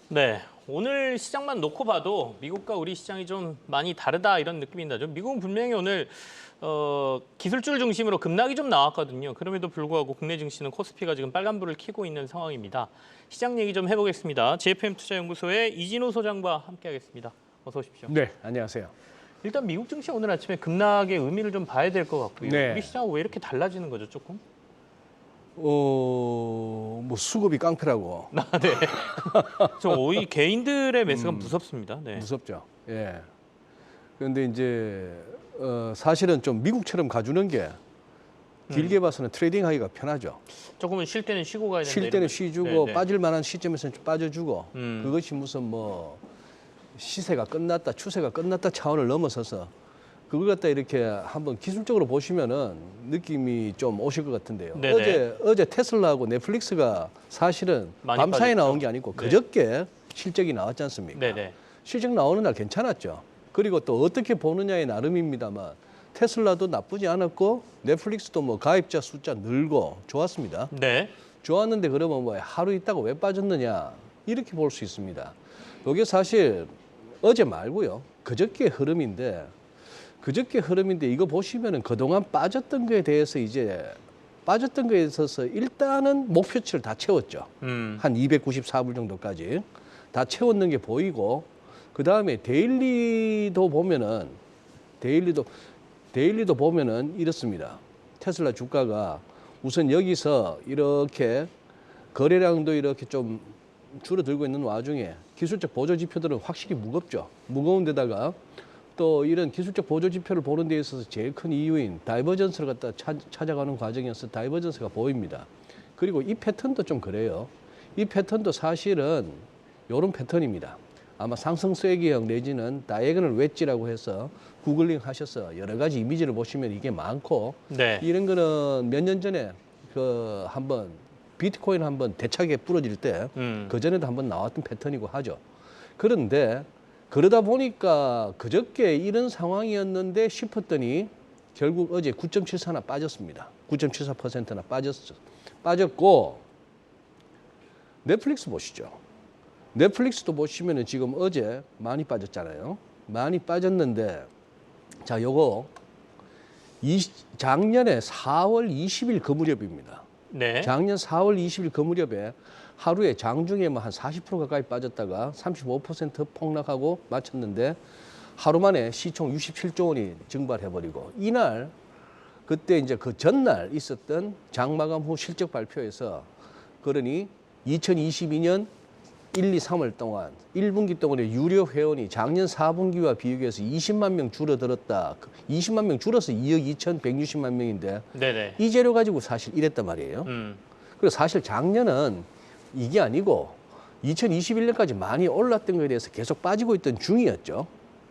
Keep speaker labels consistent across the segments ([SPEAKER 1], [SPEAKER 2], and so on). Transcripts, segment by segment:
[SPEAKER 1] 네, 오늘 시장만 놓고 봐도 미국과 우리 시장이 좀 많이 다르다 이런 느낌이 나죠. 미국은 분명히 오늘 기술주를 중심으로 급락이 좀 나왔거든요. 그럼에도 불구하고 국내 증시는 코스피가 지금 빨간불을 켜고 있는 상황입니다. 시장 얘기 좀 해보겠습니다. JFM 투자연구소의 이진호 소장과 함께하겠습니다. 어서 오십시오.
[SPEAKER 2] 네, 안녕하세요.
[SPEAKER 1] 일단 미국 증시 오늘 아침에 급락의 의미를 좀 봐야 될 것 같고요.
[SPEAKER 2] 네.
[SPEAKER 1] 우리 시장은 왜 이렇게 달라지는 거죠, 조금?
[SPEAKER 2] 뭐 수급이 깡패라고
[SPEAKER 1] 아, 네. 이 개인들의 매수가 무섭습니다. 네.
[SPEAKER 2] 무섭죠. 예. 그런데 이제 사실은 좀 미국처럼 가주는 게 길게 봐서는 트레이딩하기가 편하죠.
[SPEAKER 1] 조금은 쉴 때는 쉬고 가야 된다.
[SPEAKER 2] 쉴
[SPEAKER 1] 이런
[SPEAKER 2] 때는
[SPEAKER 1] 거.
[SPEAKER 2] 쉬주고
[SPEAKER 1] 네네.
[SPEAKER 2] 빠질 만한 시점에서는 좀 빠져주고 그것이 무슨 시세가 끝났다, 추세가 끝났다 차원을 넘어서서 그걸 갖다 이렇게 한번 기술적으로 보시면은 느낌이 좀 오실 것 같은데요.
[SPEAKER 1] 네네.
[SPEAKER 2] 어제 테슬라하고 넷플릭스가 사실은
[SPEAKER 1] 많이
[SPEAKER 2] 밤사이
[SPEAKER 1] 빠졌죠.
[SPEAKER 2] 나온 게 아니고
[SPEAKER 1] 네.
[SPEAKER 2] 그저께 실적이 나왔지 않습니까?
[SPEAKER 1] 네네.
[SPEAKER 2] 실적 나오는 날 괜찮았죠. 그리고 또 어떻게 보느냐의 나름입니다만 테슬라도 나쁘지 않았고 넷플릭스도 가입자 숫자 늘고 좋았습니다.
[SPEAKER 1] 네.
[SPEAKER 2] 좋았는데 그러면 하루 있다가 왜 빠졌느냐 이렇게 볼 수 있습니다. 이게 사실 어제 말고요. 그저께 흐름인데 이거 보시면은 그동안 빠졌던 거에 대해서 빠졌던 거에 있어서 일단은 목표치를 다 채웠죠. 한 294불 정도까지 다 채웠는 게 보이고 그 다음에 데일리도 보면은 이렇습니다. 테슬라 주가가 우선 여기서 이렇게 거래량도 이렇게 좀 줄어들고 있는 와중에 기술적 보조 지표들은 확실히 무겁죠. 무거운 데다가 또 이런 기술적 보조 지표를 보는 데 있어서 제일 큰 이유인 다이버전스를 갖다 찾아가는 과정에서 다이버전스가 보입니다. 그리고 이 패턴도 좀 그래요. 이 패턴도 사실은 이런 패턴입니다. 아마 상승 쐐기형 내지는 다이애고널 웨지라고 해서 구글링 하셔서 여러 가지 이미지를 보시면 이게 많고
[SPEAKER 1] 네.
[SPEAKER 2] 이런 거는 몇 년 전에 한번 비트코인 한번 대차게 부러질 때 그전에도 한번 나왔던 패턴이고 하죠. 그런데 그러다 보니까 그저께 이런 상황이었는데 싶었더니 결국 어제 9.74나 빠졌습니다. 9.74%나 빠졌고 넷플릭스 보시죠. 넷플릭스도 보시면은 지금 어제 많이 빠졌잖아요. 많이 빠졌는데 자, 요거 작년에 4월 20일 그 무렵입니다.
[SPEAKER 1] 네.
[SPEAKER 2] 작년 4월 20일 그 무렵에 하루에 장중에 한 40% 가까이 빠졌다가 35% 폭락하고 마쳤는데 하루 만에 시총 67조 원이 증발해버리고 이날 그때 이제 그 전날 있었던 장마감 후 실적 발표에서 그러니 2022년 1, 2, 3월 동안 1분기 동안의 유료 회원이 작년 4분기와 비교해서 20만 명 줄어들었다. 20만 명 줄어서 2억 2,160만 명인데
[SPEAKER 1] 네네.
[SPEAKER 2] 이 재료 가지고 사실 이랬단 말이에요. 그리고 사실 작년은 이게 아니고 2021년까지 많이 올랐던 거에 대해서 계속 빠지고 있던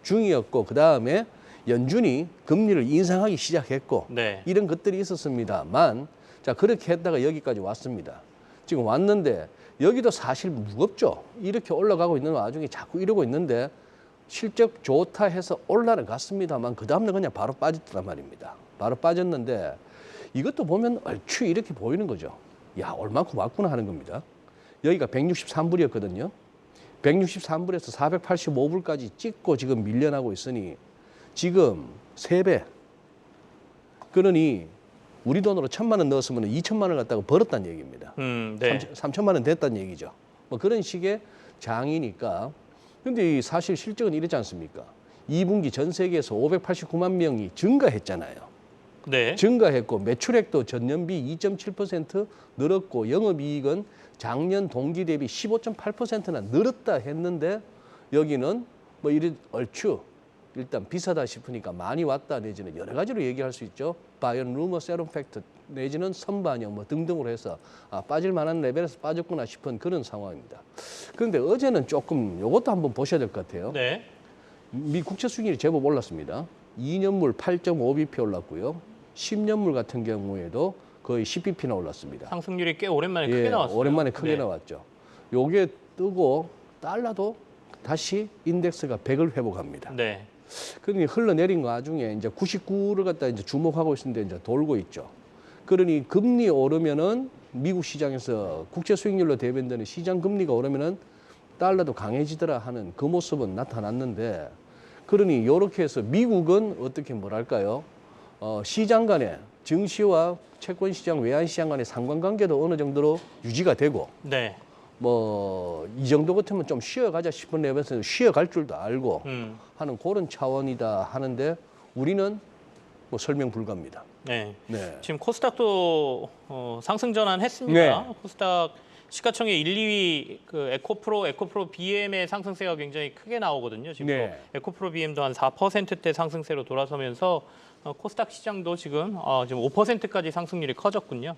[SPEAKER 2] 중이었고 그다음에 연준이 금리를 인상하기 시작했고
[SPEAKER 1] 네.
[SPEAKER 2] 이런 것들이 있었습니다만 자 그렇게 했다가 여기까지 왔습니다. 지금 왔는데 여기도 사실 무겁죠. 이렇게 올라가고 있는 와중에 자꾸 이러고 있는데 실적 좋다 해서 올라갔습니다만 그 다음날 그냥 바로 빠졌단 말입니다. 바로 빠졌는데 이것도 보면 얼추 이렇게 보이는 거죠. 야, 얼마큼 왔구나 하는 겁니다. 여기가 163불이었거든요. 163불에서 485불까지 찍고 지금 밀려나고 있으니 지금 3배. 그러니 우리 돈으로 1,000만 원 넣었으면 2,000만 원 갖다가 벌었다는 얘기입니다.
[SPEAKER 1] 네.
[SPEAKER 2] 3,000만 원 됐다는 얘기죠. 그런 식의 장이니까. 근데 사실 실적은 이렇지 않습니까? 2분기 전 세계에서 589만 명이 증가했잖아요.
[SPEAKER 1] 네.
[SPEAKER 2] 증가했고 매출액도 전년비 2.7% 늘었고 영업이익은 작년 동기 대비 15.8%나 늘었다 했는데 여기는 이런 얼추 일단 비싸다 싶으니까 많이 왔다 내지는 여러 가지로 얘기할 수 있죠. 바이언 루머 세럼 팩트 내지는 선반영 등등으로 해서 빠질 만한 레벨에서 빠졌구나 싶은 그런 상황입니다. 그런데 어제는 조금 이것도 한번 보셔야 될 것 같아요.
[SPEAKER 1] 네.
[SPEAKER 2] 미 국채 수익률이 제법 올랐습니다. 2년물 8.5bp 올랐고요. 10년물 같은 경우에도 거의 10bp나 올랐습니다.
[SPEAKER 1] 상승률이 꽤 오랜만에 크게 나왔어요.
[SPEAKER 2] 오랜만에 크게
[SPEAKER 1] 네.
[SPEAKER 2] 나왔죠. 요게 뜨고 달러도 다시 인덱스가 100을 회복합니다.
[SPEAKER 1] 네.
[SPEAKER 2] 그러니 흘러내린 와중에 이제 99를 갖다 이제 주목하고 있는데 이제 돌고 있죠. 그러니 금리 오르면은 미국 시장에서 국채 수익률로 대변되는 시장 금리가 오르면은 달러도 강해지더라 하는 그 모습은 나타났는데 그러니 이렇게 해서 미국은 어떻게 뭐랄까요? 시장 간에 증시와 채권 시장, 외환 시장 간의 상관관계도 어느 정도로 유지가 되고
[SPEAKER 1] 네.
[SPEAKER 2] 뭐 이 정도 같으면 좀 쉬어가자 싶은 레벨에서 쉬어갈 줄도 알고 하는 그런 차원이다 하는데 우리는 뭐 설명 불가입니다.
[SPEAKER 1] 네.
[SPEAKER 2] 네.
[SPEAKER 1] 지금 코스닥도 상승 전환했습니다.
[SPEAKER 2] 네.
[SPEAKER 1] 코스닥 시가총액 1, 2위 그 에코프로 BM의 상승세가 굉장히 크게 나오거든요. 지금
[SPEAKER 2] 네.
[SPEAKER 1] 에코프로 BM도 한 4%대 상승세로 돌아서면서 코스닥 시장도 지금 5%까지 상승률이 커졌군요.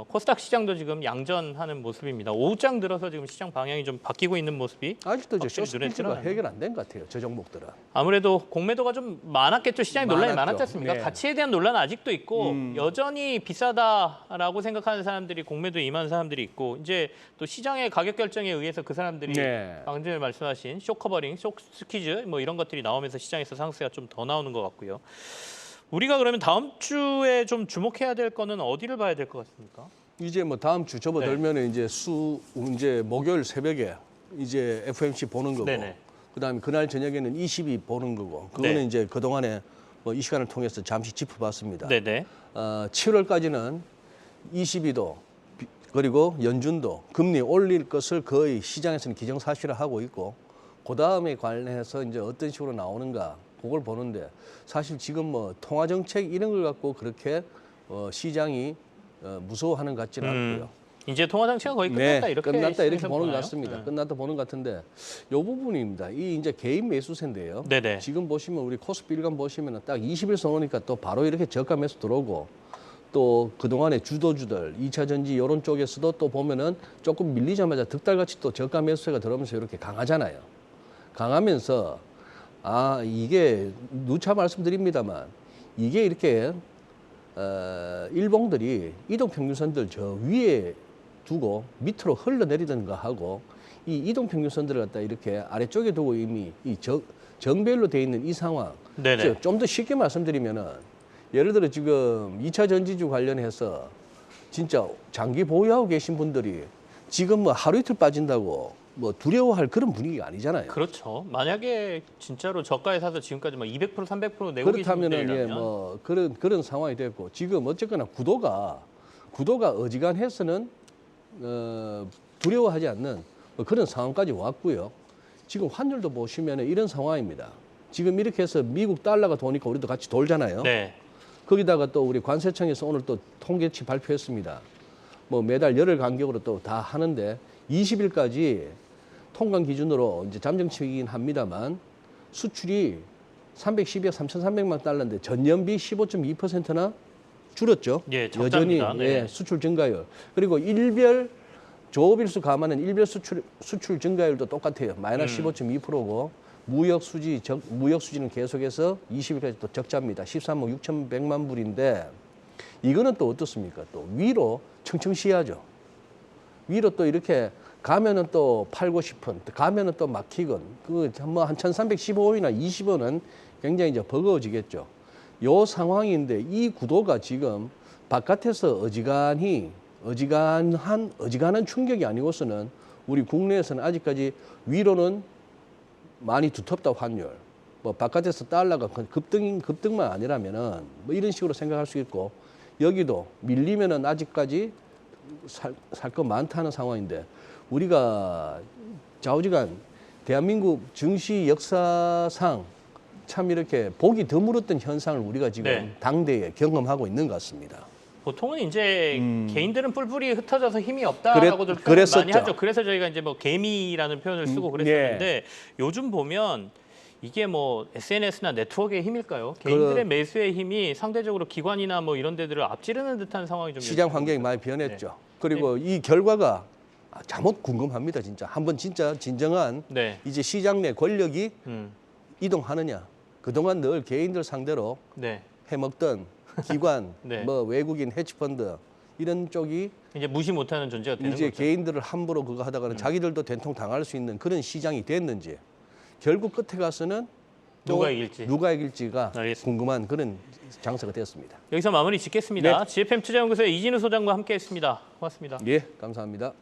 [SPEAKER 1] 코스닥 시장도 지금 양전하는 모습입니다. 오후장 들어서 지금 시장 방향이 좀 바뀌고 있는 모습이
[SPEAKER 2] 아직도 저
[SPEAKER 1] 확실히 눈에
[SPEAKER 2] 쇼스피즈가
[SPEAKER 1] 띄어나요.
[SPEAKER 2] 해결 안 된 것 같아요. 저 종목들은.
[SPEAKER 1] 아무래도 공매도가 좀 많았겠죠. 시장에 논란이
[SPEAKER 2] 많았죠.
[SPEAKER 1] 많았지 않습니까?
[SPEAKER 2] 네.
[SPEAKER 1] 가치에 대한 논란은 아직도 있고 여전히 비싸다라고 생각하는 사람들이 공매도에 임하는 사람들이 있고 이제 또 시장의 가격 결정에 의해서 그 사람들이
[SPEAKER 2] 네.
[SPEAKER 1] 방금 전에 말씀하신 쇼커버링, 쇼스퀴즈 뭐 이런 것들이 나오면서 시장에서 상승세가 좀 더 나오는 것 같고요. 우리가 그러면 다음 주에 좀 주목해야 될 거는 어디를 봐야 될 것 같습니까?
[SPEAKER 2] 이제 뭐 다음 주 접어들면 이제 이제 목요일 새벽에 이제 FMC 보는 거고
[SPEAKER 1] 네네.
[SPEAKER 2] 그다음에 그날 저녁에는 20이 보는 거고 그거는
[SPEAKER 1] 네.
[SPEAKER 2] 이제 그동안에 뭐 이 시간을 통해서 잠시 짚어봤습니다.
[SPEAKER 1] 네네.
[SPEAKER 2] 7월까지는 22도 그리고 연준도 금리 올릴 것을 거의 시장에서는 기정사실화 하고 있고 그다음에 관련해서 이제 어떤 식으로 나오는가 그걸 보는데 사실 지금 뭐 통화 정책 이런 걸 갖고 그렇게 시장이 무서워하는 것 같지는 않고요.
[SPEAKER 1] 이제 통화 장치가 거의 끝났다
[SPEAKER 2] 네,
[SPEAKER 1] 이렇게
[SPEAKER 2] 끝났다 이렇게
[SPEAKER 1] 시장에서
[SPEAKER 2] 보는 것
[SPEAKER 1] 보나요?
[SPEAKER 2] 같습니다. 끝났다 보는 것 같은데 이 부분입니다. 이 이제 개인 매수세인데요.
[SPEAKER 1] 네네.
[SPEAKER 2] 지금 보시면 우리 코스피 일간 보시면 딱 20일 선오니까 또 바로 이렇게 저가 매수 들어오고 또 그동안에 주도주들 2차 전지 이런 쪽에서도 또 보면은 조금 밀리자마자 득달같이 또 저가 매수세가 들어오면서 이렇게 강하잖아요. 강하면서 이게 누차 말씀드립니다만 이게 이렇게 일봉들이 이동평균선들 저 위에 두고 밑으로 흘러내리던가 하고 이 이동평균선들을 갖다 이렇게 아래쪽에 두고 이미 이 정배열로 돼 있는 이 상황
[SPEAKER 1] 네네.
[SPEAKER 2] 좀 더 쉽게 말씀드리면은 예를 들어 지금 2차 전지주 관련해서 진짜 장기 보유하고 계신 분들이 지금 뭐 하루 이틀 빠진다고 뭐 두려워할 그런 분위기가 아니잖아요.
[SPEAKER 1] 그렇죠. 만약에 진짜로 저가에 사서 지금까지 막 200%, 300% 내고 계신
[SPEAKER 2] 그렇다면은
[SPEAKER 1] 분들이라면
[SPEAKER 2] 뭐 그런 상황이 됐고 지금 어쨌거나 구도가 어지간해서는 두려워하지 않는 뭐 그런 상황까지 왔고요. 지금 환율도 보시면은 이런 상황입니다. 지금 이렇게 해서 미국 달러가 도니까 우리도 같이 돌잖아요.
[SPEAKER 1] 네.
[SPEAKER 2] 거기다가 또 우리 관세청에서 오늘 또 통계치 발표했습니다. 뭐 매달 열흘 간격으로 또 다 하는데 20일까지 통관 기준으로 이제 잠정치이긴 합니다만 수출이 312억 3,300만 달러인데 전년비 15.2%나 줄었죠.
[SPEAKER 1] 예,
[SPEAKER 2] 여전히
[SPEAKER 1] 적자입니다. 네.
[SPEAKER 2] 예, 수출 증가율. 그리고 일별 조업일수 감안은 일별 수출 증가율도 똑같아요. 마이너스 15.2%고 무역 수지는 계속해서 20일까지 또 적자입니다. 13억 6,100만 불인데 이거는 또 어떻습니까? 또 위로 청청시하죠. 위로 또 이렇게 가면은 또 팔고 싶은, 가면은 또 막히건, 뭐 한 1,315원이나 20원은 굉장히 이제 버거워지겠죠. 요 상황인데 이 구도가 지금 바깥에서 어지간한 충격이 아니고서는 우리 국내에서는 아직까지 위로는 많이 두텁다 환율. 뭐 바깥에서 달러가 급등만 아니라면은 뭐 이런 식으로 생각할 수 있고 여기도 밀리면은 아직까지 살 거 많다는 상황인데 우리가 좌우지간 대한민국 증시 역사상 참 이렇게 보기 드물었던 현상을 우리가 지금
[SPEAKER 1] 네.
[SPEAKER 2] 당대에 경험하고 있는 것 같습니다.
[SPEAKER 1] 보통은 이제 개인들은 뿔뿔이 흩어져서 힘이 없다라고들 표현
[SPEAKER 2] 그랬었죠.
[SPEAKER 1] 많이 하죠. 그래서 저희가 이제 뭐 개미라는 표현을 쓰고 그랬었는데 요즘 보면 이게 뭐 SNS나 네트워크의 힘일까요? 개인들의 매수의 힘이 상대적으로 기관이나 뭐 이런 데들을 앞지르는 듯한 상황이 좀
[SPEAKER 2] 시장
[SPEAKER 1] 요즘
[SPEAKER 2] 환경이
[SPEAKER 1] 보입니다.
[SPEAKER 2] 많이 변했죠. 그리고 이 결과가 잠옷 궁금합니다. 진짜 한번 진짜 진정한
[SPEAKER 1] 네.
[SPEAKER 2] 이제 시장 내 권력이
[SPEAKER 1] 음.
[SPEAKER 2] 이동하느냐. 그동안 늘 개인들 상대로
[SPEAKER 1] 네.
[SPEAKER 2] 해먹던 기관,
[SPEAKER 1] 네.
[SPEAKER 2] 뭐 외국인 헤지펀드 이런 쪽이
[SPEAKER 1] 이제 무시 못하는 존재가 되는
[SPEAKER 2] 이제
[SPEAKER 1] 거죠.
[SPEAKER 2] 개인들을 함부로 그거 하다가는 자기들도 된통 당할 수 있는 그런 시장이 됐는지 결국 끝에 가서는 또
[SPEAKER 1] 누가 이길지.
[SPEAKER 2] 가
[SPEAKER 1] 알겠습니다.
[SPEAKER 2] 궁금한 그런 장소가 되었습니다.
[SPEAKER 1] 여기서 마무리 짓겠습니다.
[SPEAKER 2] 네.
[SPEAKER 1] GFM 투자연구소의 이진우 소장과 함께했습니다. 고맙습니다.
[SPEAKER 2] 예, 감사합니다.